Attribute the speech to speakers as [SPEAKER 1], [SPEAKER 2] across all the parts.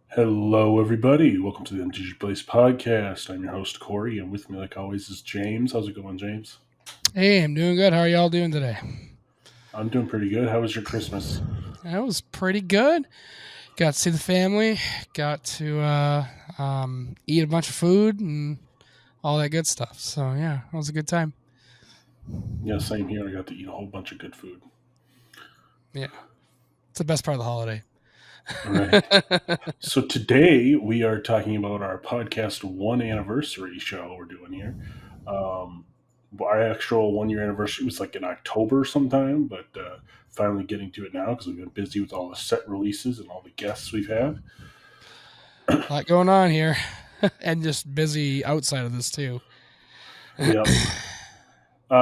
[SPEAKER 1] Hello, everybody. Welcome to the MTG Place podcast. I'm your host, Corey, and with me, like always, is James. How's it going, James?
[SPEAKER 2] Hey, I'm doing good. How are y'all doing today?
[SPEAKER 1] I'm doing pretty good. How was your Christmas?
[SPEAKER 2] That was pretty good. Got to see the family. Got to eat a bunch of food and all that good stuff. So, yeah, it was a good time.
[SPEAKER 1] Yeah, same here. I got to eat a whole bunch of good food.
[SPEAKER 2] Yeah. It's the best part of the holiday.
[SPEAKER 1] All right. So today we are talking about our podcast 1 anniversary show we're doing here. Our actual 1 year anniversary was like in October sometime, but finally getting to it now because we've been busy with all the set releases and all the guests we've had.
[SPEAKER 2] A lot going on here. And just busy outside of this, too.
[SPEAKER 1] Yep.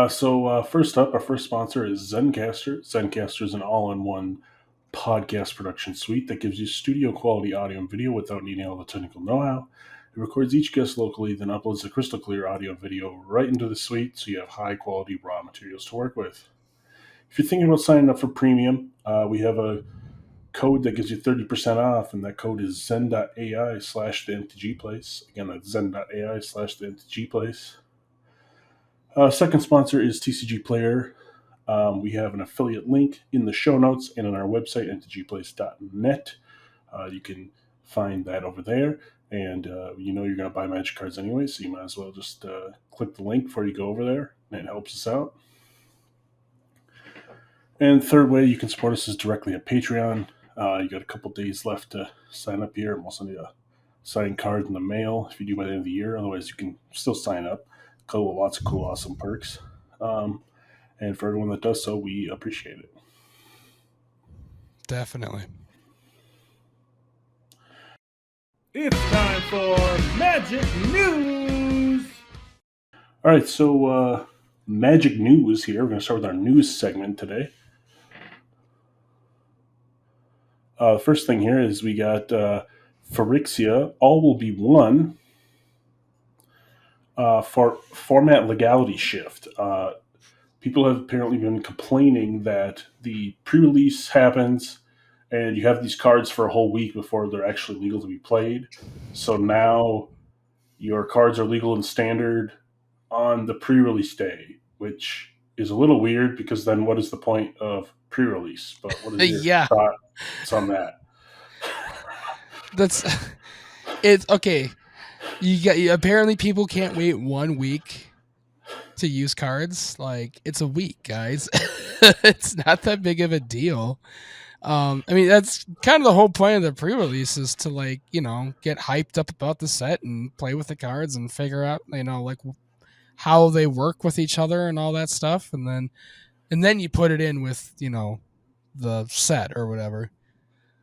[SPEAKER 1] So first up, our first sponsor is Zencastr. Zencastr is an all-in-one podcast production suite that gives you studio quality audio and video without needing all the technical know-how. It records each guest locally, then uploads the crystal clear audio and video right into the suite so you have high quality raw materials to work with. If you're thinking about signing up for premium, we have a code that gives you 30% off, and that code is zen.ai/the-mtgplace. Again, that's zen.ai/the-mtgplace. Second sponsor is TCG Player. We have an affiliate link in the show notes and on our website, mtgplace.net. You can find that over there. And you know you're going to buy Magic cards anyway, so you might as well just click the link before you go over there, and it helps us out. And third way you can support us is directly at Patreon. You got a couple days left to sign up here, and we'll send you a signed card in the mail if you do by the end of the year. Otherwise, you can still sign up. Lots of cool, awesome perks. And for everyone that does so, we appreciate it.
[SPEAKER 2] Definitely.
[SPEAKER 3] It's time for Magic News!
[SPEAKER 1] All right, so Magic News here. We're going to start with our news segment today. First thing here is we got Phyrexia, All Will Be One, for format legality shift. People have apparently been complaining that the pre-release happens and you have these cards for a whole week before they're actually legal to be played. So now your cards are legal and standard on the pre-release day, which is a little weird because then what is the point of pre-release? But what is your thoughts on that?
[SPEAKER 2] It's okay. Apparently people can't wait 1 week to use cards. Like, it's a week, guys. It's not that big of a deal. I mean, that's kind of the whole point of the pre-release is to, like, you know, get hyped up about the set and play with the cards and figure out, you know, like how they work with each other and all that stuff. And then you put it in with, you know, the set or whatever.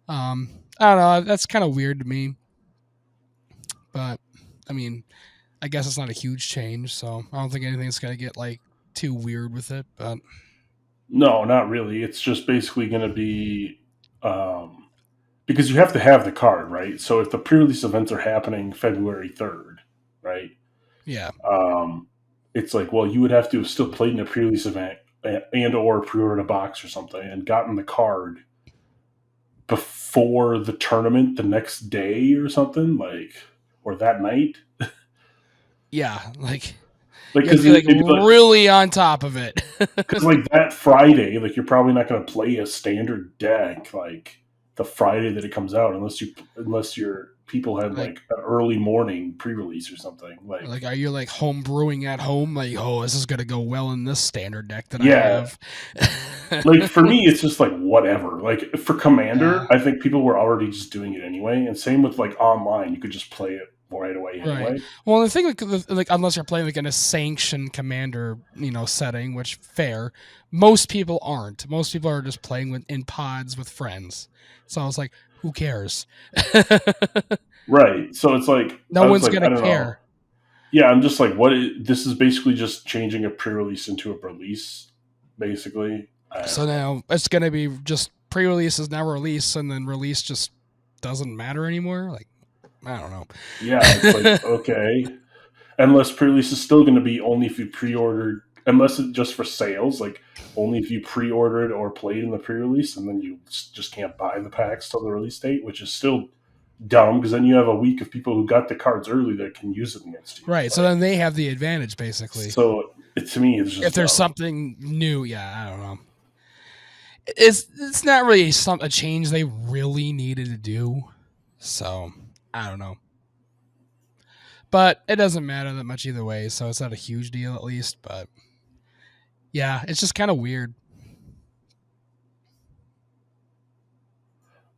[SPEAKER 2] I don't know. That's kind of weird to me. But, I mean, I guess it's not a huge change, so I don't think anything's going to get, like, too weird with it. But
[SPEAKER 1] no, not really. It's just basically going to be because you have to have the card, right? So if the pre-release events are happening February 3rd, right?
[SPEAKER 2] Yeah.
[SPEAKER 1] It's like, well, you would have to have still played in a pre-release event and or pre-ordered a box or something and gotten the card before the tournament the next day or something, like, or that night.
[SPEAKER 2] Yeah, like
[SPEAKER 1] because
[SPEAKER 2] you have to be really on top of it.
[SPEAKER 1] Because like that Friday, like you're probably not going to play a standard deck like the Friday that it comes out, unless your people had like an early morning pre-release or something. Like
[SPEAKER 2] are you like home brewing at home? Like, oh, this is going to go well in this standard deck that I have.
[SPEAKER 1] Like for me, it's just like whatever. Like for Commander, I think people were already just doing it anyway, and same with like online, you could just play it right away anyway.
[SPEAKER 2] Right. Well, the thing like unless you're playing like in a sanctioned Commander, you know, setting, which fair, most people aren't. Most people are just playing in pods with friends. So I was like, who cares?
[SPEAKER 1] Right. So it's like
[SPEAKER 2] no one's gonna care.
[SPEAKER 1] Yeah, I'm just like, this is basically just changing a pre-release into a release, basically.
[SPEAKER 2] So now it's gonna be just pre-release is now release, and then release just doesn't matter anymore. Like, I don't know.
[SPEAKER 1] Yeah, it's like okay, unless pre-release is still going to be only if you pre-ordered unless it's just for sales, like only if you pre-ordered or played in the pre-release, and then you just can't buy the packs till the release date, which is still dumb because then you have a week of people who got the cards early that can use it against you.
[SPEAKER 2] Right. So then they have the advantage, basically.
[SPEAKER 1] So to me, it's just
[SPEAKER 2] if there's
[SPEAKER 1] dumb.
[SPEAKER 2] something new, I don't know. It's not really a change they really needed to do. So I don't know. But it doesn't matter that much either way, so it's not a huge deal at least. But yeah, it's just kind of weird.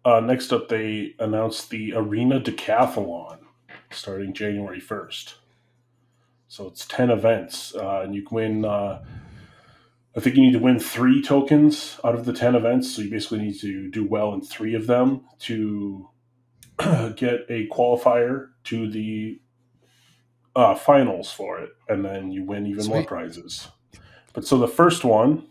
[SPEAKER 1] Next up, they announced the Arena Decathlon starting January 1st. So it's 10 events, and you can win. I think you need to win 3 tokens out of the 10 events. So you basically need to do well in 3 of them to get a qualifier to the finals for it, and then you win even more prizes. But so the first one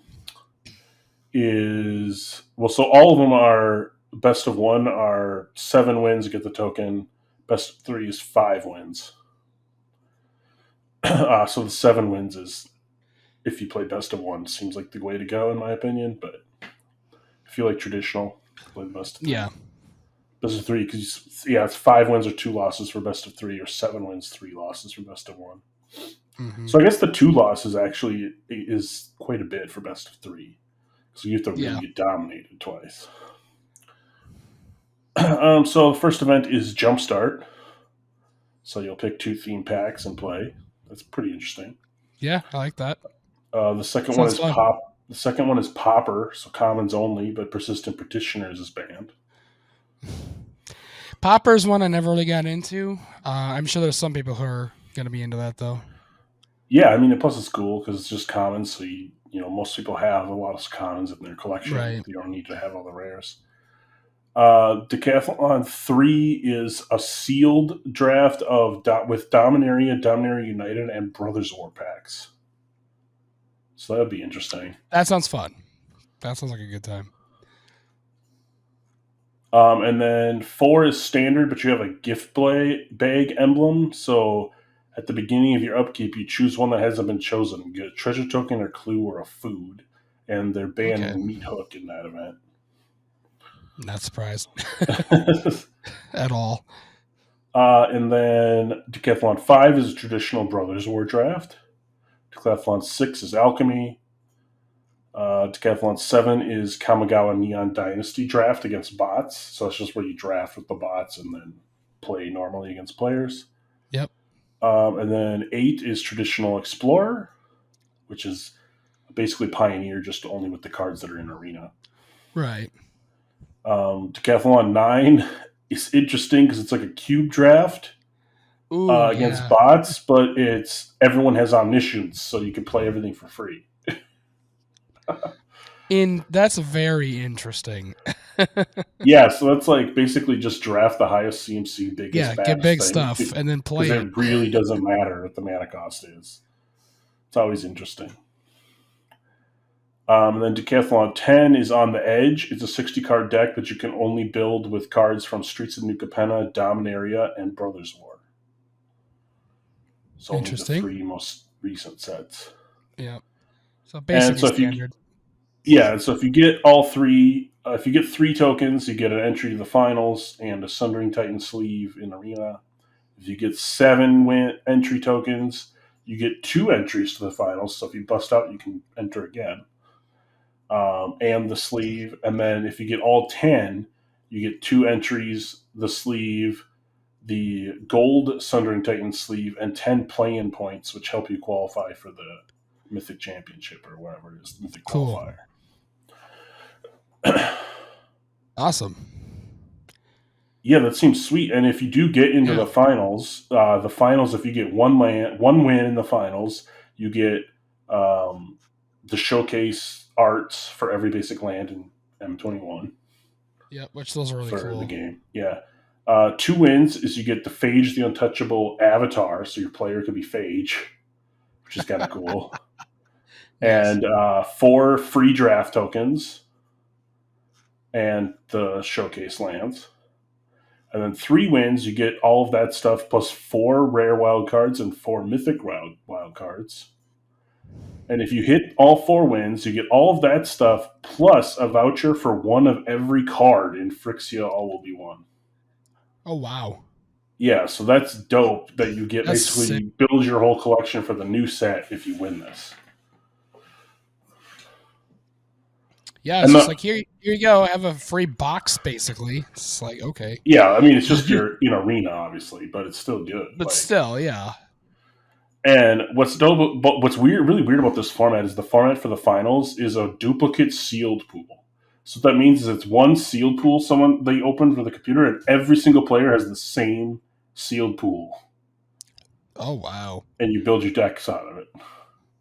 [SPEAKER 1] is so all of them are best of 1 are 7 wins, get the token. Best of 3 is 5 wins. So the 7 wins is if you play best of 1, seems like the way to go in my opinion. But if you like traditional, play the best of 3.
[SPEAKER 2] Yeah.
[SPEAKER 1] Best of 3 because it's 5 wins or 2 losses for best of 3, or 7 wins, 3 losses for best of 1. Mm-hmm. So I guess the 2 losses actually is quite a bit for best of 3. So you have to really get dominated twice. So the first event is Jumpstart. So you'll pick 2 theme packs and play. That's pretty interesting.
[SPEAKER 2] Yeah, I like that.
[SPEAKER 1] The second one is The second one is Popper, so commons only, but Persistent Petitioners is banned.
[SPEAKER 2] Popper's one I never really got into. I'm sure there's some people who are going to be into that though.
[SPEAKER 1] Yeah, I mean, plus it's cool because it's just commons, so most people have a lot of commons in their collection.
[SPEAKER 2] Right.
[SPEAKER 1] You don't need to have all the rares. Decathlon 3 is a sealed draft with Dominaria, Dominaria United, and Brothers War packs. So that would be interesting.
[SPEAKER 2] That sounds fun. That sounds like a good time.
[SPEAKER 1] And then 4 is standard, but you have a gift bag emblem. So at the beginning of your upkeep, you choose one that hasn't been chosen. You get a treasure token, or clue, or a food. And they're banning Meat Hook in that event.
[SPEAKER 2] Not surprised at all.
[SPEAKER 1] And then Decathlon 5 is a traditional Brothers War draft. Decathlon 6 is Alchemy. Decathlon 7 is Kamigawa Neon Dynasty draft against bots. So it's just where you draft with the bots and then play normally against players.
[SPEAKER 2] Yep.
[SPEAKER 1] And then 8 is traditional Explorer, which is basically Pioneer, just only with the cards that are in Arena.
[SPEAKER 2] Right.
[SPEAKER 1] Decathlon 9 is interesting because it's like a cube draft against bots, but everyone has omniscience, so you can play everything for free.
[SPEAKER 2] That's very interesting.
[SPEAKER 1] Yeah, so that's like basically just draft the highest CMC, biggest,
[SPEAKER 2] get big stuff and then play it.
[SPEAKER 1] It really doesn't matter what the mana cost is. It's always interesting. And then Decathlon 10 is On the Edge. It's a 60-card deck, but you can only build with cards from Streets of New Capenna, Dominaria, and Brothers War. So
[SPEAKER 2] interesting.
[SPEAKER 1] Only the 3 most recent sets.
[SPEAKER 2] Yeah. So basically standard.
[SPEAKER 1] So if you get all 3, if you get 3 tokens, you get an entry to the finals and a Sundering Titan sleeve in Arena. If you get 7 entry tokens, you get 2 entries to the finals. So if you bust out, you can enter again. And the sleeve. And then if you get all 10, you get 2 entries, the sleeve, the gold Sundering Titan sleeve, and 10 play-in points, which help you qualify for the Mythic Championship or whatever it is, the Mythic Qualifier.
[SPEAKER 2] Awesome.
[SPEAKER 1] Yeah, that seems sweet. And if you do get into the finals, if you get one win in the finals, you get the showcase arts for every basic land in M21.
[SPEAKER 2] Yeah, which those are really cool.
[SPEAKER 1] For the game. Yeah. 2 wins is you get the Phage the Untouchable avatar, so your player could be Phage, which is kind of cool. Yes. And 4 free draft tokens and the showcase lands. And then 3 wins, you get all of that stuff plus 4 rare wild cards and 4 mythic wild cards. And if you hit all 4 wins, you get all of that stuff plus a voucher for one of every card in Phryxia All Will Be One.
[SPEAKER 2] Oh wow.
[SPEAKER 1] Yeah, so that's dope that you get
[SPEAKER 2] That's sick.
[SPEAKER 1] basically build your whole collection for the new set if you win this.
[SPEAKER 2] Yeah, it's just like here you go, have a free box basically. It's like okay.
[SPEAKER 1] Yeah, I mean it's just your arena obviously, but it's still good.
[SPEAKER 2] But still, yeah.
[SPEAKER 1] And what's dope, but what's really weird about this format is the format for the finals is a duplicate sealed pool. So what that means is it's one sealed pool they opened for the computer, and every single player has the same sealed pool.
[SPEAKER 2] Oh wow.
[SPEAKER 1] And you build your decks out of it.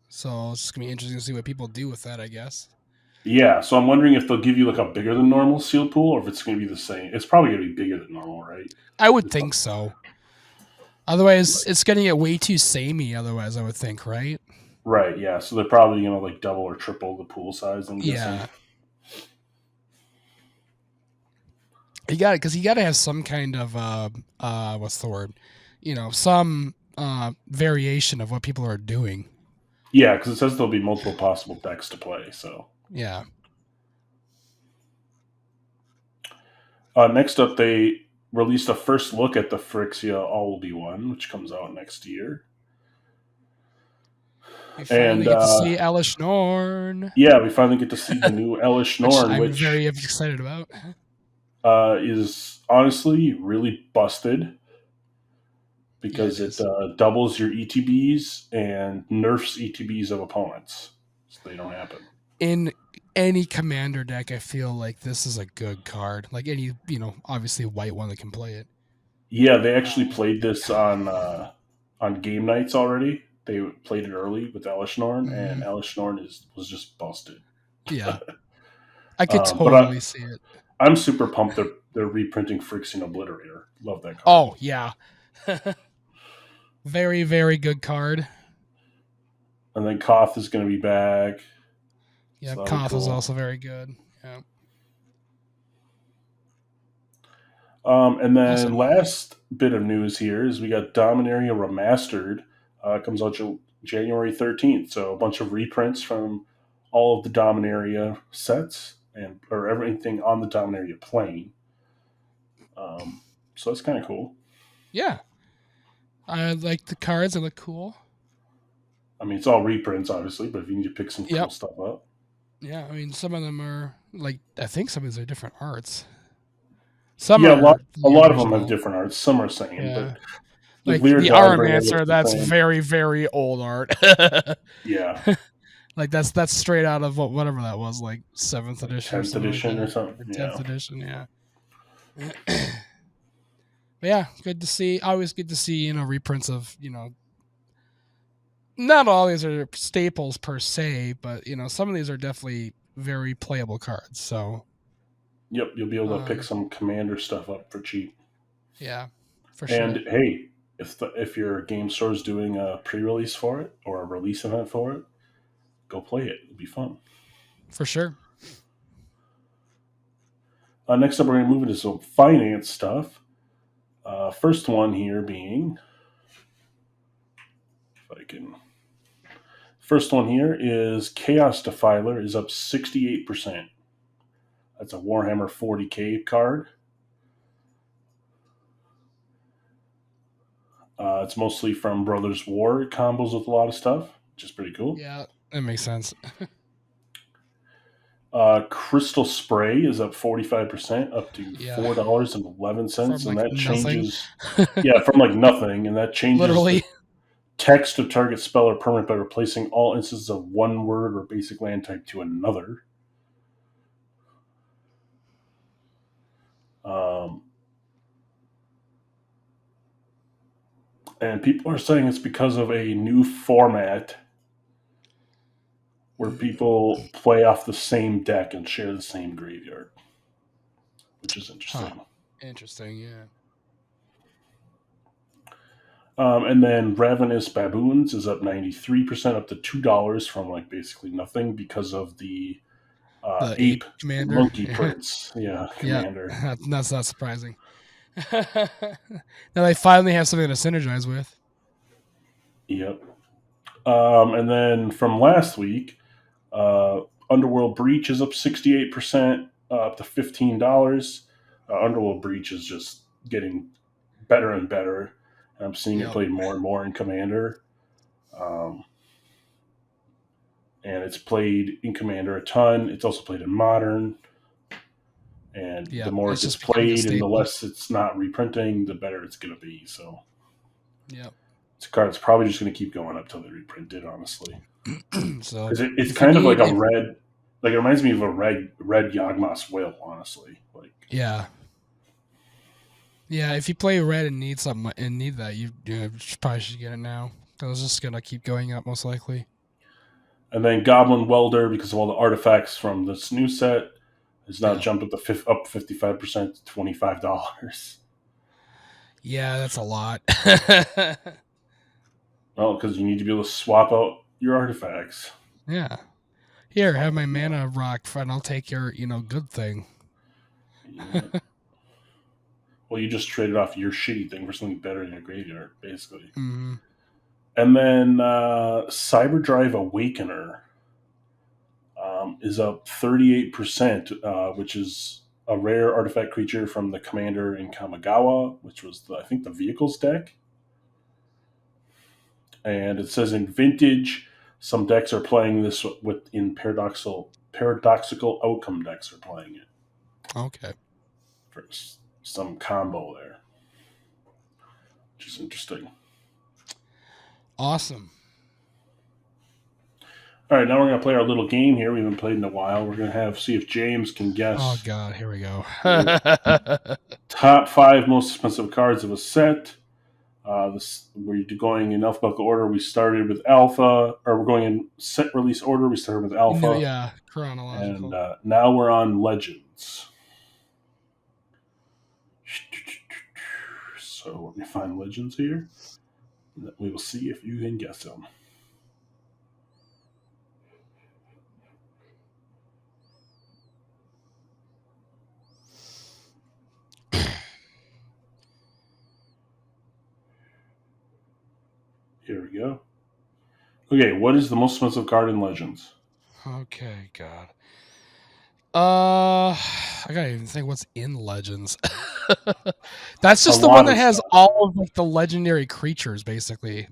[SPEAKER 2] So it's just gonna be interesting to see what people do with that, I guess.
[SPEAKER 1] Yeah, so I'm wondering if they'll give you like a bigger than normal sealed pool, or if it's going to be the same. It's probably going to be bigger than normal, right?
[SPEAKER 2] I would think so. Otherwise, it's going to get way too samey. Otherwise, I would think, right?
[SPEAKER 1] Right. Yeah. So they're probably going to like double or triple the pool size. I'm guessing.
[SPEAKER 2] You got it because you got to have some kind of what's the word? Some variation of what people are doing.
[SPEAKER 1] Yeah, because it says there'll be multiple possible decks to play. So
[SPEAKER 2] yeah.
[SPEAKER 1] Next up, they released a first look at the Phryxia All Will Be One, which comes out next year.
[SPEAKER 2] We finally get to see Elish Norn.
[SPEAKER 1] Yeah, we finally get to see the new Elish Norn,
[SPEAKER 2] which I'm very excited about.
[SPEAKER 1] Is honestly really busted because it doubles your ETBs and nerfs ETBs of opponents, so they don't happen.
[SPEAKER 2] In any commander deck, I feel like this is a good card. Like any, obviously white one that can play it.
[SPEAKER 1] Yeah, they actually played this on game nights already. They played it early with Elish Norn, and Elish Norn was just busted.
[SPEAKER 2] Yeah, I could totally see it.
[SPEAKER 1] I'm super pumped they're reprinting Phyrexian Obliterator. Love that card.
[SPEAKER 2] Oh yeah, very very good card.
[SPEAKER 1] And then Koth is going to be back.
[SPEAKER 2] Yeah, so Koth is also very good. Yeah.
[SPEAKER 1] And then last bit of news here is we got Dominaria Remastered. Comes out January 13th. So a bunch of reprints from all of the Dominaria sets or everything on the Dominaria plane. So that's kind of cool.
[SPEAKER 2] Yeah. I like the cards. They look cool.
[SPEAKER 1] I mean, it's all reprints, obviously, but if you need to pick some cool stuff up.
[SPEAKER 2] Yeah, I mean, some of them are I think some of these are different arts.
[SPEAKER 1] A lot of them have different arts. Some are same, but
[SPEAKER 2] like the Armancer, that's very, very old art.
[SPEAKER 1] Yeah.
[SPEAKER 2] Like that's straight out of whatever that was, like 7th edition
[SPEAKER 1] 10th edition or something.
[SPEAKER 2] 10th edition, yeah. But yeah, good to see. Always good to see, reprints of, not all these are staples per se, but some of these are definitely very playable cards. So
[SPEAKER 1] yep, you'll be able to pick some commander stuff up for cheap.
[SPEAKER 2] Yeah, for sure.
[SPEAKER 1] And hey, if your game store is doing a pre-release for it or a release event for it, go play it. It'll be fun.
[SPEAKER 2] For sure.
[SPEAKER 1] Next up, we're going to move into some finance stuff. First one here being, first one here is Chaos Defiler is up 68%. That's a Warhammer 40k card. It's mostly from Brothers War. It combos with a lot of stuff, which is pretty cool.
[SPEAKER 2] Yeah, that makes sense.
[SPEAKER 1] Crystal Spray is up 45%, up to $4.11, and that changes. From like nothing, and that changes
[SPEAKER 2] literally
[SPEAKER 1] text of target spell or permanent by replacing all instances of one word or basic land type to another. And people are saying it's because of a new format where people play off the same deck and share the same graveyard, which is interesting.
[SPEAKER 2] Huh. Interesting, yeah.
[SPEAKER 1] And then Ravenous Baboons is up 93%, up to $2 from like basically nothing because of the ape
[SPEAKER 2] commander
[SPEAKER 1] monkey prince. Commander.
[SPEAKER 2] Yeah, that's not surprising. Now they finally have something to synergize with.
[SPEAKER 1] Yep. And then from last week, Underworld Breach is up 68%, up to $15. Underworld Breach is just getting better and better. I'm seeing it
[SPEAKER 2] Yep.
[SPEAKER 1] played more and more in Commander. And it's played in Commander a ton. It's also played in Modern. And the more it gets played and the less it's not reprinting, the better it's going to be. So,
[SPEAKER 2] yep.
[SPEAKER 1] This card's probably just going to keep going up till they reprint it, honestly.
[SPEAKER 2] So
[SPEAKER 1] it's kind of like a red, like it reminds me of a red Yawgmoth's Will, honestly. Like,
[SPEAKER 2] yeah. If you play red and need something and need that, you probably should get it now. Because it's just gonna keep going up most likely.
[SPEAKER 1] And then Goblin Welder, because of all the artifacts from this new set, has now jumped up 55% to $25.
[SPEAKER 2] Yeah, that's a lot.
[SPEAKER 1] Well, because you need to be able to swap out your artifacts.
[SPEAKER 2] Yeah. Here, have my mana rock, and I'll take your, good thing.
[SPEAKER 1] Yeah. Well, you just traded off your shitty thing for something better in your graveyard, basically.
[SPEAKER 2] Mm-hmm.
[SPEAKER 1] And then Cyberdrive Awakener is up 38%, which is a rare artifact creature from the Commander in Kamigawa, which was, I think, the Vehicles deck. And it says in Vintage, some decks are playing this in paradoxical outcome decks are playing it.
[SPEAKER 2] Okay.
[SPEAKER 1] For some combo there, which is interesting.
[SPEAKER 2] Awesome.
[SPEAKER 1] All right, now we're going to play our little game here. We haven't played in a while. We're going to see if James can guess.
[SPEAKER 2] Oh, God, here we go.
[SPEAKER 1] Top 5 most expensive cards of a set. We're going in alphabetical order. We started with Alpha, or we're going in set release order. We started with Alpha.
[SPEAKER 2] Yeah, chronological.
[SPEAKER 1] And now we're on Legends. So let me find Legends here. We will see if you can guess them. Here we go. Okay, what is the most expensive card in Legends?
[SPEAKER 2] Okay, God. I gotta even think what's in Legends. That's just the one that has all of like the legendary creatures, basically.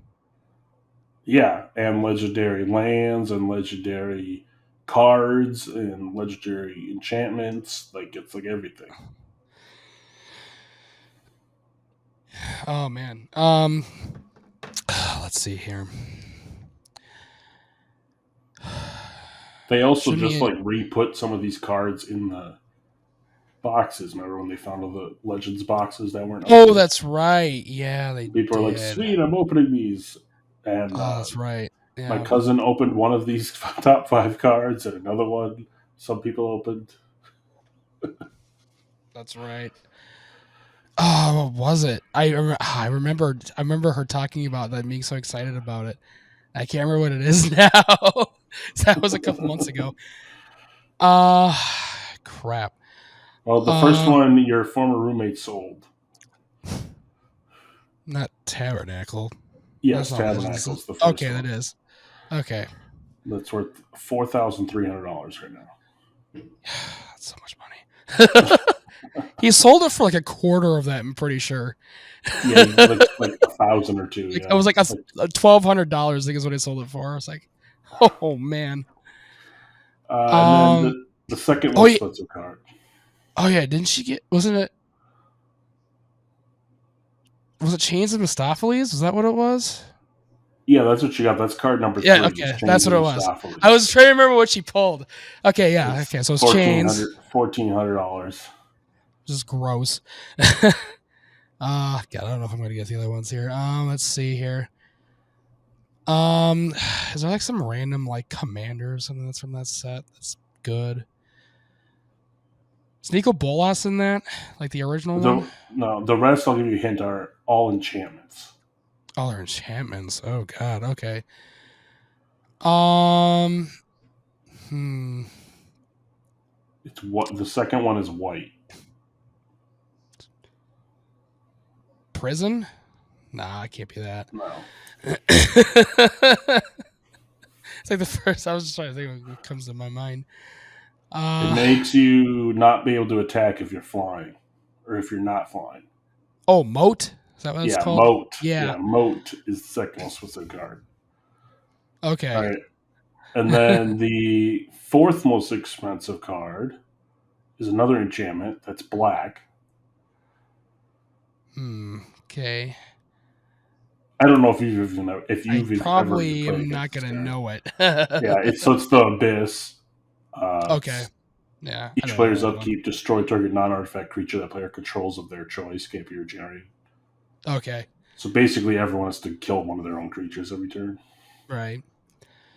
[SPEAKER 1] Yeah, and legendary lands and legendary cards and legendary enchantments. Like, it's like everything.
[SPEAKER 2] Oh man. Let's see here.
[SPEAKER 1] They also re-put some of these cards in the boxes. Remember when they found all the Legends boxes that weren't
[SPEAKER 2] open? That's right. Yeah,
[SPEAKER 1] People are like, sweet, I'm opening these. And
[SPEAKER 2] that's right. Yeah.
[SPEAKER 1] My cousin opened one of these top 5 cards and another one some people opened.
[SPEAKER 2] That's right. Oh, what was it? I remember her talking about that, being so excited about it. I can't remember what it is now. That was a couple months ago. Crap.
[SPEAKER 1] Well, the first one your former roommate sold.
[SPEAKER 2] Not Tabernacle.
[SPEAKER 1] Yes, Tabernacle's the first one.
[SPEAKER 2] Okay, that is. Okay.
[SPEAKER 1] That's worth $4,300 right now.
[SPEAKER 2] That's so much money. He sold it for like a quarter of that, I'm pretty sure.
[SPEAKER 1] Yeah, like $1,000 or $2,000.
[SPEAKER 2] It was like $1,200, I think is what he sold it for. I was like, oh man.
[SPEAKER 1] And then the second one splits a card.
[SPEAKER 2] Oh yeah, didn't she get? Was it Chains of Mistopheles? Was that what it was?
[SPEAKER 1] Yeah, that's what she got. That's card number 3.
[SPEAKER 2] Yeah, okay, that's what it was. I was trying to remember what she pulled. Okay, yeah, okay, so it's Chains.
[SPEAKER 1] $1,400.
[SPEAKER 2] Which is gross. God, I don't know if I'm going to get the other ones here. Let's see here. Is there like some random like commander or something that's from that set that's good? Is Nico Bolas in that? Like the original one?
[SPEAKER 1] No, the rest, I'll give you a hint, are all enchantments.
[SPEAKER 2] All are enchantments. Oh God, okay.
[SPEAKER 1] It's what the second one is white.
[SPEAKER 2] Prison? Nah, I can't be that.
[SPEAKER 1] No.
[SPEAKER 2] It's like the first. I was just trying to think of what comes to my mind.
[SPEAKER 1] It makes you not be able to attack if you're flying, or if you're not flying.
[SPEAKER 2] Oh, moat. Is that what it's
[SPEAKER 1] Yeah,
[SPEAKER 2] called?
[SPEAKER 1] moat.
[SPEAKER 2] Yeah.
[SPEAKER 1] Yeah, moat is the second most expensive card.
[SPEAKER 2] Okay.
[SPEAKER 1] All right. And then the fourth most expensive card is another enchantment that's black.
[SPEAKER 2] Okay.
[SPEAKER 1] I don't know if you've
[SPEAKER 2] I
[SPEAKER 1] ever
[SPEAKER 2] probably
[SPEAKER 1] played
[SPEAKER 2] am
[SPEAKER 1] against
[SPEAKER 2] not
[SPEAKER 1] this
[SPEAKER 2] gonna
[SPEAKER 1] card.
[SPEAKER 2] know it.
[SPEAKER 1] Yeah, it's the abyss.
[SPEAKER 2] Okay. Yeah. I
[SPEAKER 1] Each
[SPEAKER 2] don't know
[SPEAKER 1] player's
[SPEAKER 2] that one.
[SPEAKER 1] upkeep, destroy target non-artifact creature that player controls of their choice can't be regenerated.
[SPEAKER 2] Okay.
[SPEAKER 1] So basically, everyone has to kill one of their own creatures every turn.
[SPEAKER 2] Right.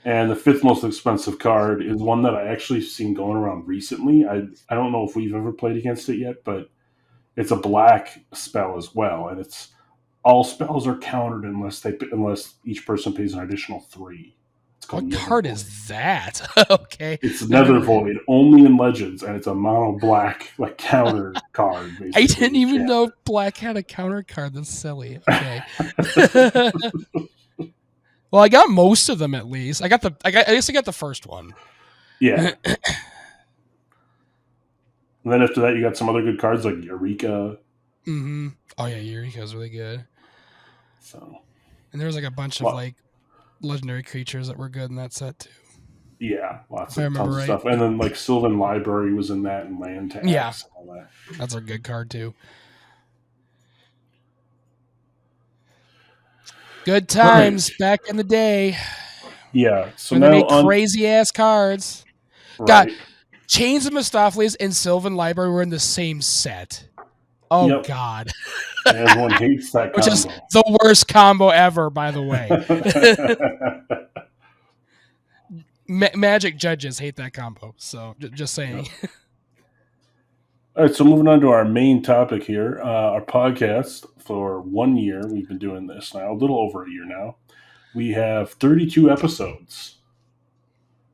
[SPEAKER 1] And the fifth most expensive card is one that I actually seen going around recently. I don't know if we've ever played against it yet, but it's a black spell as well, and it's all spells are countered unless each person pays an additional 3. It's called
[SPEAKER 2] What
[SPEAKER 1] Nether
[SPEAKER 2] card
[SPEAKER 1] Void.
[SPEAKER 2] is that? Okay.
[SPEAKER 1] It's Nether Void, only in Legends, and it's a mono black like counter card. Basically,
[SPEAKER 2] I didn't even know black had a counter card. That's silly. Okay. Well, I got most of them at least. I guess I got the first one.
[SPEAKER 1] Yeah. And then after that, you got some other good cards like Eureka.
[SPEAKER 2] Mm-hmm. Oh yeah, Eureka's really good.
[SPEAKER 1] So.
[SPEAKER 2] And there was like a bunch of like legendary creatures that were good in that set too.
[SPEAKER 1] Yeah, lots
[SPEAKER 2] if
[SPEAKER 1] of tons of stuff. And then like Sylvan Library was in that, and Land Tax.
[SPEAKER 2] Yeah.
[SPEAKER 1] And all that.
[SPEAKER 2] That's a good card too. Good times back in the day.
[SPEAKER 1] Yeah. So
[SPEAKER 2] when
[SPEAKER 1] now
[SPEAKER 2] they made crazy ass cards.
[SPEAKER 1] Right.
[SPEAKER 2] Got Chains of Mistopheles and Sylvan Library were in the same set. Oh God.
[SPEAKER 1] Everyone hates that combo.
[SPEAKER 2] Which is the worst combo ever, by the way. Magic judges hate that combo. So just saying.
[SPEAKER 1] Yep. All right, so moving on to our main topic here, our podcast. For 1 year, we've been doing this now, a little over a year now. We have 32 episodes.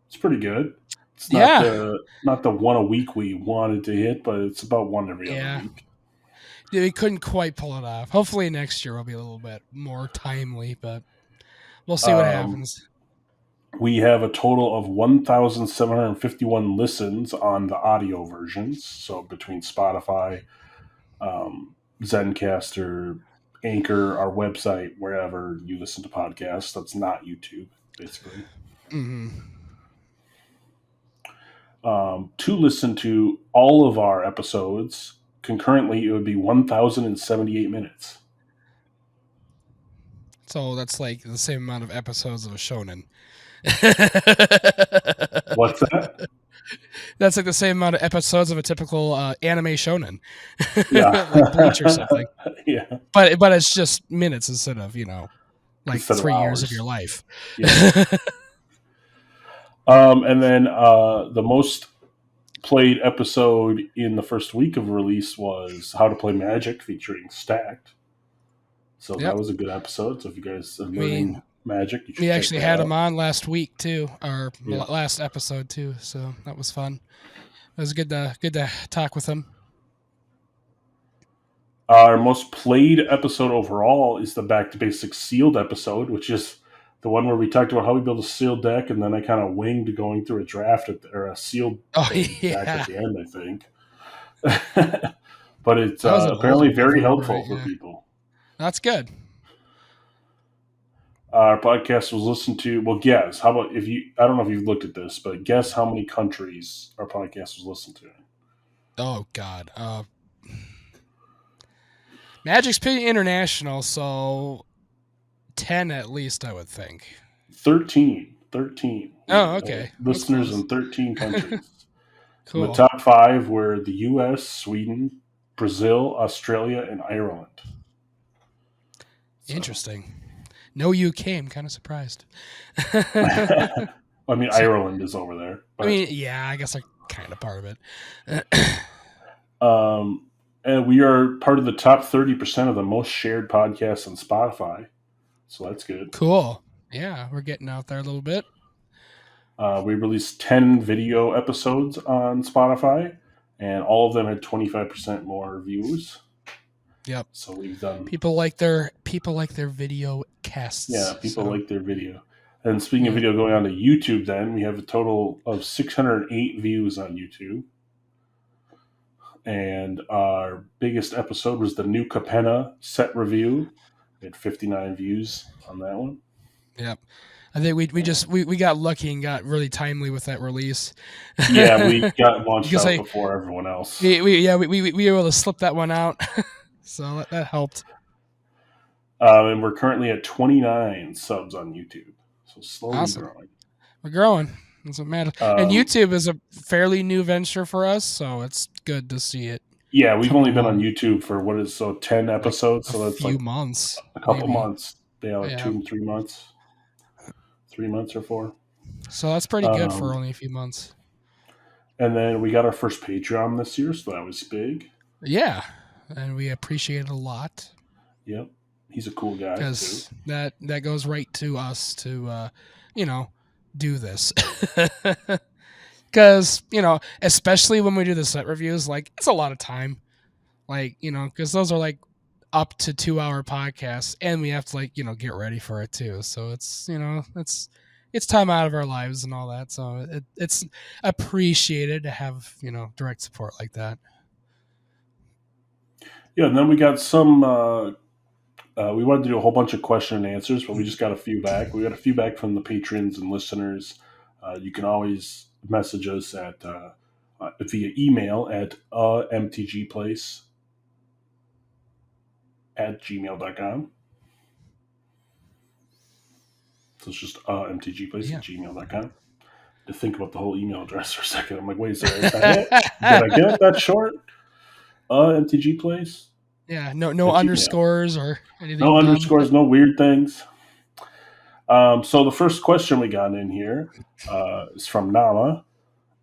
[SPEAKER 1] It's pretty good. It's not the one a week we wanted to hit, but it's about one every other week.
[SPEAKER 2] Yeah, we couldn't quite pull it off. Hopefully next year will be a little bit more timely, but we'll see what happens.
[SPEAKER 1] We have a total of 1,751 listens on the audio versions. So between Spotify, Zencaster, Anchor, our website, wherever you listen to podcasts, that's not YouTube, basically.
[SPEAKER 2] Mm-hmm.
[SPEAKER 1] To listen to all of our episodes concurrently, it would be 1,078 minutes.
[SPEAKER 2] So that's like the same amount of episodes of a shonen.
[SPEAKER 1] What's that?
[SPEAKER 2] That's like the same amount of episodes of a typical anime shonen.
[SPEAKER 1] Yeah.
[SPEAKER 2] Like Bleach or something.
[SPEAKER 1] Yeah.
[SPEAKER 2] But it's just minutes instead of, like instead 3 years of your life.
[SPEAKER 1] Yeah. And then the most played episode in the first week of release was How to Play Magic featuring Stacked. So that was a good episode. So if you guys are learning Magic, you should
[SPEAKER 2] we actually had
[SPEAKER 1] out.
[SPEAKER 2] him on last week too, or last episode too. So that was fun. It was good to talk with him.
[SPEAKER 1] Our most played episode overall is the Back to Basics sealed episode, which is the one where we talked about how we build a sealed deck, and then I kind of winged going through a draft or a sealed deck at the end, I think. But it's apparently very helpful for people.
[SPEAKER 2] That's good.
[SPEAKER 1] Our podcast was listened to. Well, guess. How about I don't know if you've looked at this, but guess how many countries our podcast was listened to.
[SPEAKER 2] Oh God. Magic's pretty international, so 10 at least, I would think.
[SPEAKER 1] 13.
[SPEAKER 2] Oh, okay.
[SPEAKER 1] Listeners in 13 countries.
[SPEAKER 2] Cool.
[SPEAKER 1] The top 5 were the U.S., Sweden, Brazil, Australia, and Ireland.
[SPEAKER 2] So. Interesting. No UK. I'm kind of surprised.
[SPEAKER 1] I mean, Ireland is over there.
[SPEAKER 2] But, I guess I'm kind of part of it.
[SPEAKER 1] And we are part of the top 30% of the most shared podcasts on Spotify. So that's good.
[SPEAKER 2] Cool. Yeah, we're getting out there a little bit.
[SPEAKER 1] We released 10 video episodes on Spotify, and all of them had 25% more views.
[SPEAKER 2] Yep.
[SPEAKER 1] So we've done.
[SPEAKER 2] People like their video casts.
[SPEAKER 1] Yeah, people
[SPEAKER 2] so.
[SPEAKER 1] like their video. And speaking of video, going on to YouTube, then we have a total of 608 views on YouTube. And our biggest episode was the new Capenna set review. We had 59 views on that one.
[SPEAKER 2] Yep. I think we got lucky and got really timely with that release.
[SPEAKER 1] Yeah, we got launched out before everyone else.
[SPEAKER 2] We were able to slip that one out, so that helped.
[SPEAKER 1] And we're currently at 29 subs on YouTube, so slowly growing.
[SPEAKER 2] We're growing. Doesn't matter. And YouTube is a fairly new venture for us, so it's good to see it.
[SPEAKER 1] Yeah, we've only been on YouTube for 10 episodes,
[SPEAKER 2] like
[SPEAKER 1] so that's
[SPEAKER 2] few months,
[SPEAKER 1] a couple months. Yeah, like 2 to 3 months. 3 months or 4.
[SPEAKER 2] So that's pretty good for only a few months.
[SPEAKER 1] And then we got our first Patreon this year, so that was big.
[SPEAKER 2] Yeah, and we appreciate it a lot.
[SPEAKER 1] Yep, he's a cool guy.
[SPEAKER 2] Because that goes right to us to, do this. Because, especially when we do the set reviews, like, it's a lot of time. Like, because those are like up to 2-hour podcasts, and we have to get ready for it too. So it's it's time out of our lives and all that. So it's appreciated to have direct support like that.
[SPEAKER 1] Yeah, and then we got some. We wanted to do a whole bunch of question and answers, but we just got a few back. We got a few back from the patrons and listeners. You can always message us at via email at amtgplace @gmail.com. So it's just mtgplace at gmail.com. To think about the whole email address for a second. I'm like, wait, is that it? Did I get it that short? mtgplace?
[SPEAKER 2] Yeah, no underscores or anything.
[SPEAKER 1] No underscores, no weird things. So the first question we got in here is from Nama.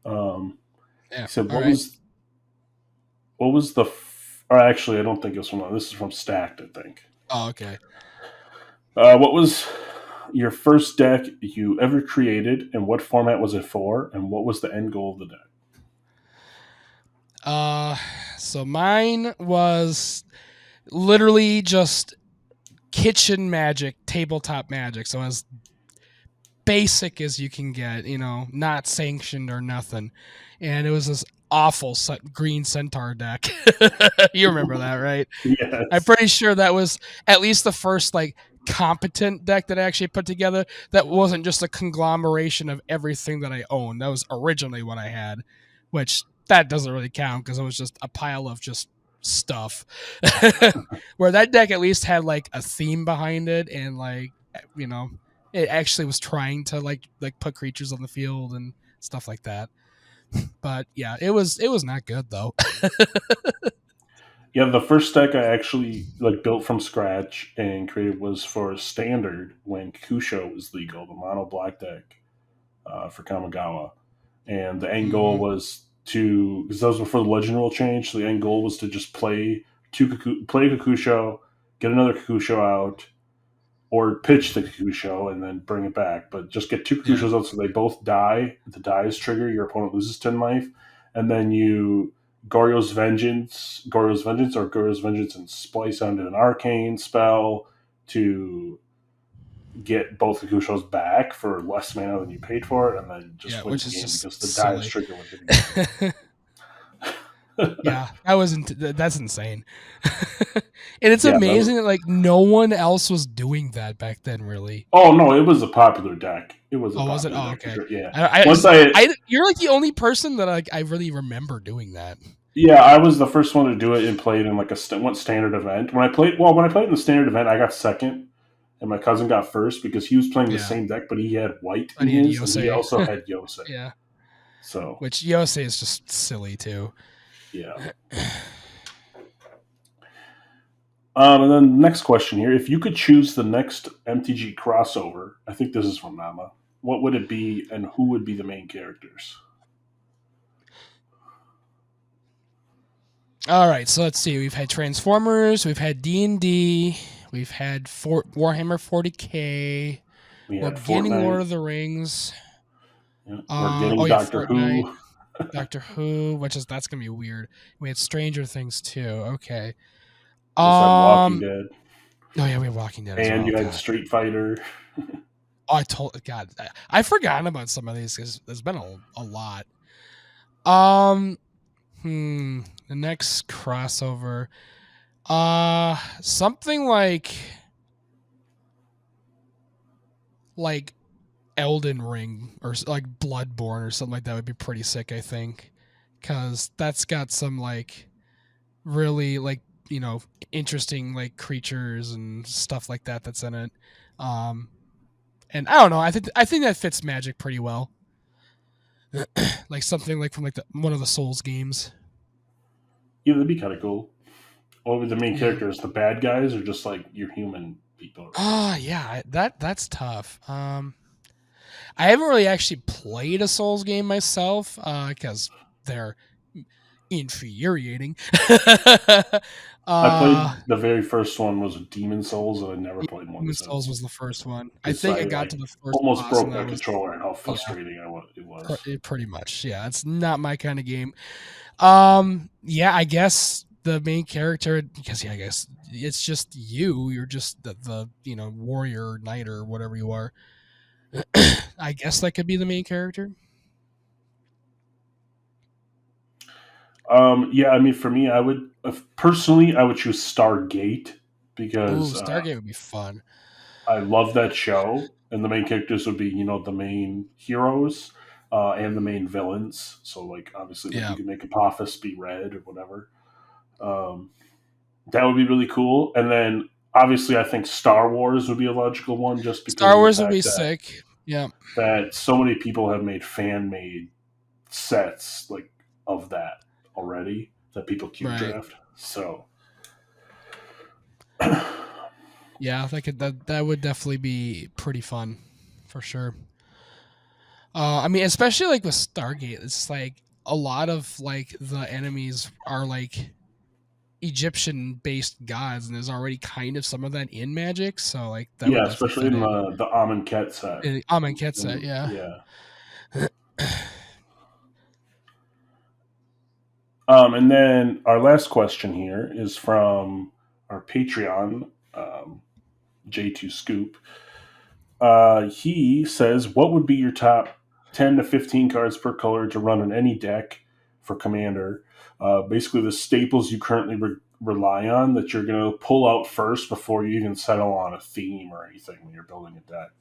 [SPEAKER 1] He said, "What was the?" Or actually, I don't think it was from Nama. This is from Stacked, I think.
[SPEAKER 2] Oh, okay.
[SPEAKER 1] What was your first deck you ever created, and what format was it for, and what was the end goal of the deck?
[SPEAKER 2] So mine was literally just kitchen magic, tabletop magic. So as basic as you can get, not sanctioned or nothing. And it was this awful green centaur deck. You remember that, right?
[SPEAKER 1] Yes.
[SPEAKER 2] I'm pretty sure that was at least the first competent deck that I actually put together that wasn't just a conglomeration of everything that I owned. That was originally what I had, which that doesn't really count because it was just a pile of just stuff. Where that deck at least had a theme behind it, and it actually was trying to put creatures on the field and stuff like that. But yeah, it was not good though.
[SPEAKER 1] Yeah, the first deck I actually built from scratch and created was for standard when Kusho was legal, the mono black deck for Kamigawa, and the end goal was to, because those were for the legend rule change. So the end goal was to just play Kakusho, get another Kakusho out, or pitch the Kakusho and then bring it back. But just get 2 Kakushos out so they both die. If the die is trigger, your opponent loses 10 life, and then you Goryo's Vengeance, or Goryo's Vengeance, and splice onto an arcane spell to get both the Kakushos back for less mana than you paid for it, and then just win the game because the die is trigger with the
[SPEAKER 2] Yeah, that's insane. And it's amazing that no one else was doing that back then, really.
[SPEAKER 1] Oh no, it was a popular deck. It was.
[SPEAKER 2] Was it? Oh, okay.
[SPEAKER 1] Sure. Yeah.
[SPEAKER 2] You're the only person that I really remember doing that.
[SPEAKER 1] Yeah, I was the first one to do it and played in one standard event. When I played in the standard event, I got second, and my cousin got first because he was playing the same deck, but he had white in his, and he also had Yosei.
[SPEAKER 2] Yeah.
[SPEAKER 1] So
[SPEAKER 2] which Yosei is just silly too.
[SPEAKER 1] Yeah. And then the next question here: if you could choose the next MTG crossover, I think this is from Nama. What would it be, and who would be the main characters?
[SPEAKER 2] All right, so let's see. We've had Transformers, we've had D&D, we've had Warhammer 40K. We're getting Lord of the Rings.
[SPEAKER 1] Yeah. We're getting Doctor Who.
[SPEAKER 2] Doctor Who, that's gonna be weird. We had Stranger Things too. Okay.
[SPEAKER 1] Was that Walking
[SPEAKER 2] Um.
[SPEAKER 1] Dead?
[SPEAKER 2] Oh yeah, we have Walking Dead as
[SPEAKER 1] And
[SPEAKER 2] well.
[SPEAKER 1] you had
[SPEAKER 2] God.
[SPEAKER 1] Street Fighter.
[SPEAKER 2] Oh, I've forgotten about some of these because there's been a lot. Um. The next crossover. Something like Elden Ring or like Bloodborne or something like that would be pretty sick, I think, because that's got some like really like interesting like creatures and stuff like that that's in it. And I don't know, I think that fits Magic pretty well. Like something like from like one of the Souls games.
[SPEAKER 1] Yeah, that'd be kind of cool. What would the main
[SPEAKER 2] Yeah.
[SPEAKER 1] characters? The bad guys, or just like your human people?
[SPEAKER 2] Yeah, that's tough. I haven't really actually played a Souls game myself because they're infuriating.
[SPEAKER 1] I played the very first one was Demon Souls, and I never
[SPEAKER 2] Yeah,
[SPEAKER 1] played one
[SPEAKER 2] Demon's Souls
[SPEAKER 1] since.
[SPEAKER 2] was the first one. I
[SPEAKER 1] Because
[SPEAKER 2] think I
[SPEAKER 1] I
[SPEAKER 2] got
[SPEAKER 1] like
[SPEAKER 2] to the first
[SPEAKER 1] almost
[SPEAKER 2] boss,
[SPEAKER 1] broke
[SPEAKER 2] and that
[SPEAKER 1] that
[SPEAKER 2] was
[SPEAKER 1] controller and how
[SPEAKER 2] yeah,
[SPEAKER 1] frustrating it was.
[SPEAKER 2] pretty much. Yeah, it's not my kind of game. Yeah, I guess the main character because I guess it's just you. You're just the warrior, knight, or whatever you are. I guess that could be the main character.
[SPEAKER 1] Yeah, I mean, for me, I would personally, I would choose Stargate
[SPEAKER 2] Ooh,
[SPEAKER 1] because
[SPEAKER 2] Stargate would be fun.
[SPEAKER 1] I love that show, and the main characters would be, the main heroes and the main villains. So, like, obviously, like
[SPEAKER 2] Yeah,
[SPEAKER 1] you could make Apophis be red or whatever. Um, that would be really cool. And then, obviously, I think Star Wars would be a logical one, just because
[SPEAKER 2] Star
[SPEAKER 1] of the
[SPEAKER 2] Wars would be
[SPEAKER 1] fact that
[SPEAKER 2] sick. Yeah,
[SPEAKER 1] so many people have made fan made sets like of that already that people queue
[SPEAKER 2] right.
[SPEAKER 1] draft. So.
[SPEAKER 2] Yeah, that would definitely be pretty fun, for sure. I mean, especially like with Stargate, it's like a lot of like the enemies are like Egyptian based gods, and there's already kind of some of that in Magic, so like that would
[SPEAKER 1] Yeah,
[SPEAKER 2] definitely
[SPEAKER 1] especially
[SPEAKER 2] fit
[SPEAKER 1] in
[SPEAKER 2] in.
[SPEAKER 1] the Amonkhet set.
[SPEAKER 2] Amonkhet set, yeah.
[SPEAKER 1] Yeah. And then our last question here is from our Patreon, J2 Scoop. He says, "What would be your top 10 to 15 cards per color to run in any deck for Commander? Basically, the staples you currently rely on that you're going to pull out first before you even settle on a theme or anything when you're building a deck."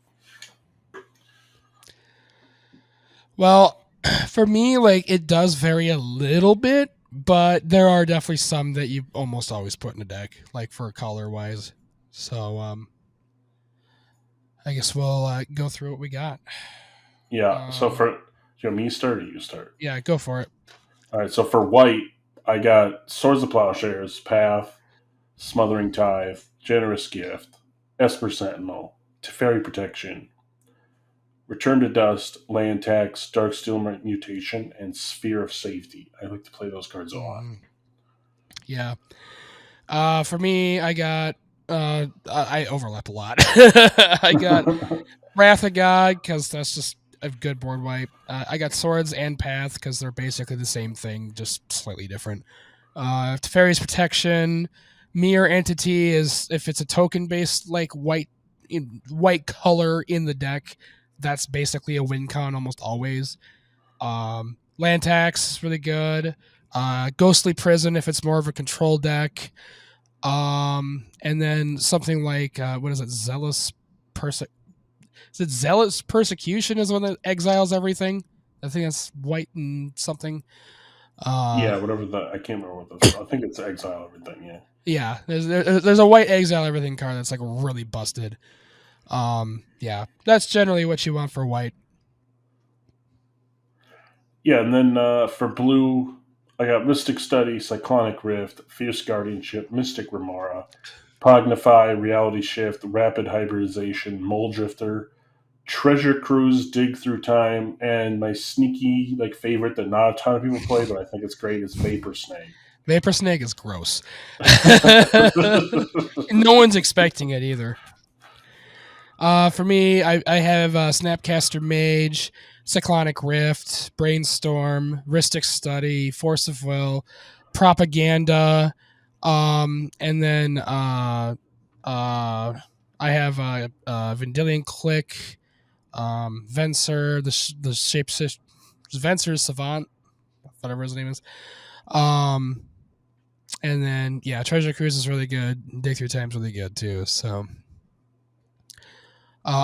[SPEAKER 2] Well, for me, like it does vary a little bit, but there are definitely some that you almost always put in a deck, like for color wise. So I guess we'll go through what we got.
[SPEAKER 1] Yeah. So you want me to start or you start?
[SPEAKER 2] Yeah, go for it.
[SPEAKER 1] All right. So for white, I got Swords of Plowshares, Path, Smothering Tithe, Generous Gift, Esper Sentinel, Teferi Protection, Return to Dust, Land Tax, Darksteel Mutation, and Sphere of Safety. I like to play those cards a lot.
[SPEAKER 2] Yeah. For me, I got I overlap a lot. I got Wrath of God because that's just a good board wipe. I got Swords and Path because they're basically the same thing, just slightly different. Teferi's Protection, Mirror Entity is if it's a token based like white color in the deck, that's basically a win con almost always. Land Tax is really good. Ghostly Prison if it's more of a control deck. And then something like what is it? Is it Zealous Persecution is one that exiles everything? I think that's white and something.
[SPEAKER 1] Yeah, whatever I can't remember what that's. I think it's Exile Everything. Yeah.
[SPEAKER 2] Yeah, there's a white exile everything card that's like really busted. Yeah, that's generally what you want for white.
[SPEAKER 1] Yeah, and then for blue, I got Mystic Study, Cyclonic Rift, Fierce Guardianship, Mystic Remora, Pognify, Reality Shift, Rapid Hybridization, Mole Drifter, Treasure Cruise, Dig Through Time, and my sneaky favorite that not a ton of people play, but I think it's great is Vapor Snake.
[SPEAKER 2] Vapor Snake is gross. No one's expecting it either. For me, I have Snapcaster Mage, Cyclonic Rift, Brainstorm, Rhystic Study, Force of Will, Propaganda, And then I have Vendilion Click, Venser, the shapeshift, Venser Savant, whatever his name is. And then Treasure Cruise is really good. Dig Through Time is really good too. So.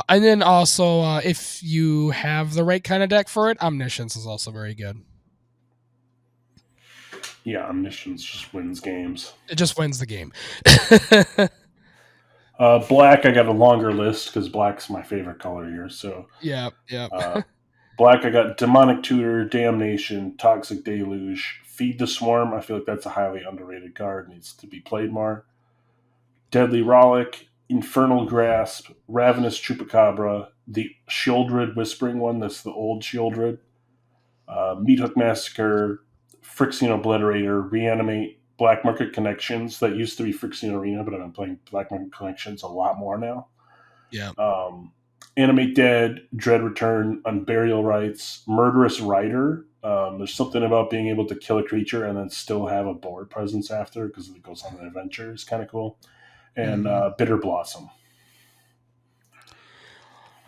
[SPEAKER 2] And then also, if you have the right kind of deck for it, Omniscience is also very good.
[SPEAKER 1] Yeah, Omniscience just wins games.
[SPEAKER 2] It just wins the game.
[SPEAKER 1] Black, I got a longer list because black's my favorite color here. So
[SPEAKER 2] yeah.
[SPEAKER 1] Black, I got Demonic Tutor, Damnation, Toxic Deluge, Feed the Swarm. I feel like that's a highly underrated card. Needs to be played more. Deadly Rollick, Infernal Grasp, Ravenous Chupacabra, the Shieldred Whispering one, that's the old Shieldred, Meathook Massacre, Phyrexian Obliterator, Reanimate, Black Market Connections. That used to be Phyrexian Arena, but I've been playing Black Market Connections a lot more now.
[SPEAKER 2] Yeah.
[SPEAKER 1] Animate Dead, Dread Return, Unburial Rites, Murderous Rider. There's something about being able to kill a creature and then still have a board presence after because it goes on an adventure. It's kind of cool. And Bitter Blossom.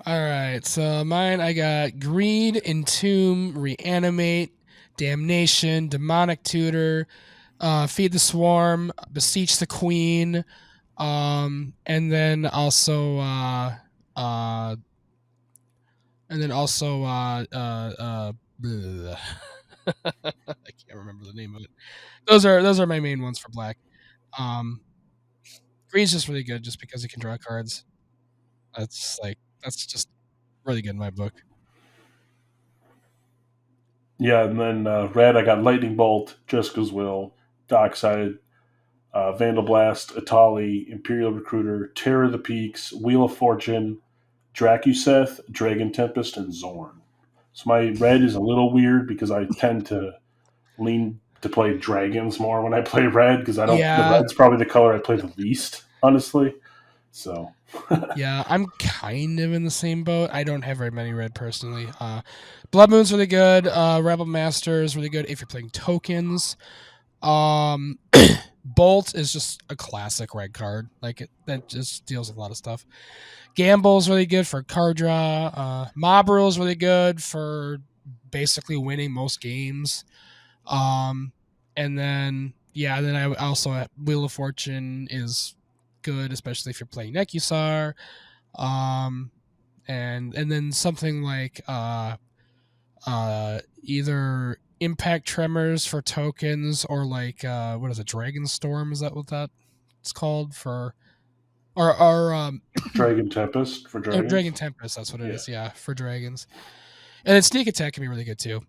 [SPEAKER 2] All right, so mine, I got Greed, Entomb, Reanimate, Damnation, Demonic Tutor, Feed the Swarm, Beseech the Queen, and then also I can't remember the name of it. Those are my main ones for black. Green's just really good just because you can draw cards. That's just really good in my book.
[SPEAKER 1] Yeah, and then red, I got Lightning Bolt, Jessica's Will, Dockside, Vandal Blast, Atali, Imperial Recruiter, Terror of the Peaks, Wheel of Fortune, Dracuseth, Dragon Tempest, and Zorn. So my red is a little weird because I tend to lean to play dragons more when I play red because I don't.
[SPEAKER 2] Yeah.
[SPEAKER 1] The red's probably the color I play the least, honestly. So.
[SPEAKER 2] Yeah, I'm kind of in the same boat. I don't have very many red personally. Blood Moon's really good. Rebel Master is really good if you're playing tokens. Bolt is just a classic red card. That just deals with a lot of stuff. Gamble's really good for card draw. Mob Rule is really good for basically winning most games. And then I also Wheel of Fortune is good, especially if you're playing Nekusar. And then something like either Impact Tremors for tokens or what is it, Dragon Storm, is that what that's called for, or
[SPEAKER 1] Dragon Tempest for dragons?
[SPEAKER 2] Dragon Tempest, that's what it is, yeah, for dragons. And then Sneak Attack can be really good too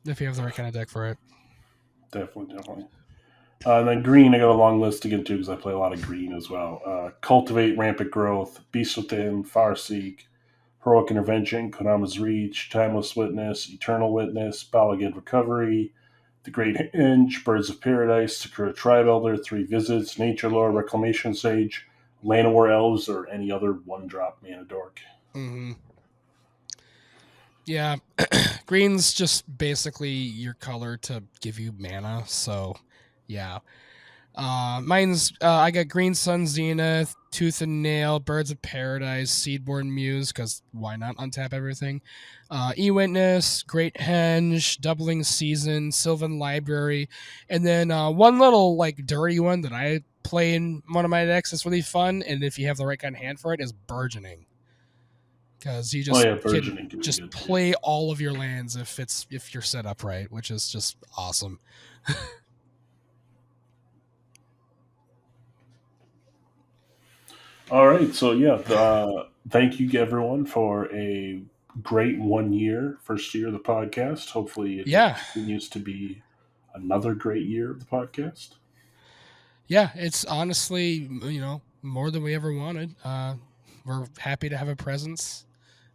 [SPEAKER 2] if you have the right kind of deck for it.
[SPEAKER 1] Definitely. And then green, I got a long list to get to because I play a lot of green as well. Cultivate, Rampant Growth, Beast Within, Farseek, Heroic Intervention, Konama's Reach, Timeless Witness, Eternal Witness, Balagan Recovery, The Great Hinge, Birds of Paradise, Sakura Tribe Elder, 3 Visits, Nature Lore, Reclamation Sage, Llanowar Elves, or any other 1-drop mana dork.
[SPEAKER 2] Mm-hmm. Yeah, green's just basically your color to give you mana, so yeah. Mine's I got Green Sun Zenith, Tooth and Nail, Birds of Paradise, Seedborn Muse, because why not untap everything? E-Witness, Great Henge, Doubling Season, Sylvan Library, and then one little dirty one that I play in one of my decks that's really fun, and if you have the right kind of hand for it, is Burgeoning. Because you just can just play all of your lands if you're set up right, which is just awesome.
[SPEAKER 1] All right, so thank you everyone for a great 1 year, first year of the podcast. Hopefully, it continues to be another great year of the podcast.
[SPEAKER 2] Yeah, it's honestly more than we ever wanted. We're happy to have a presence.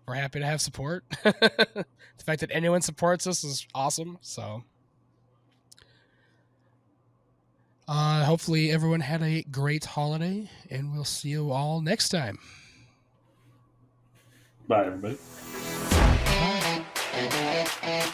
[SPEAKER 2] We're happy to have support. The fact that anyone supports us is awesome. So, hopefully everyone had a great holiday, and we'll see you all next time.
[SPEAKER 1] Bye, everybody.
[SPEAKER 2] Bye.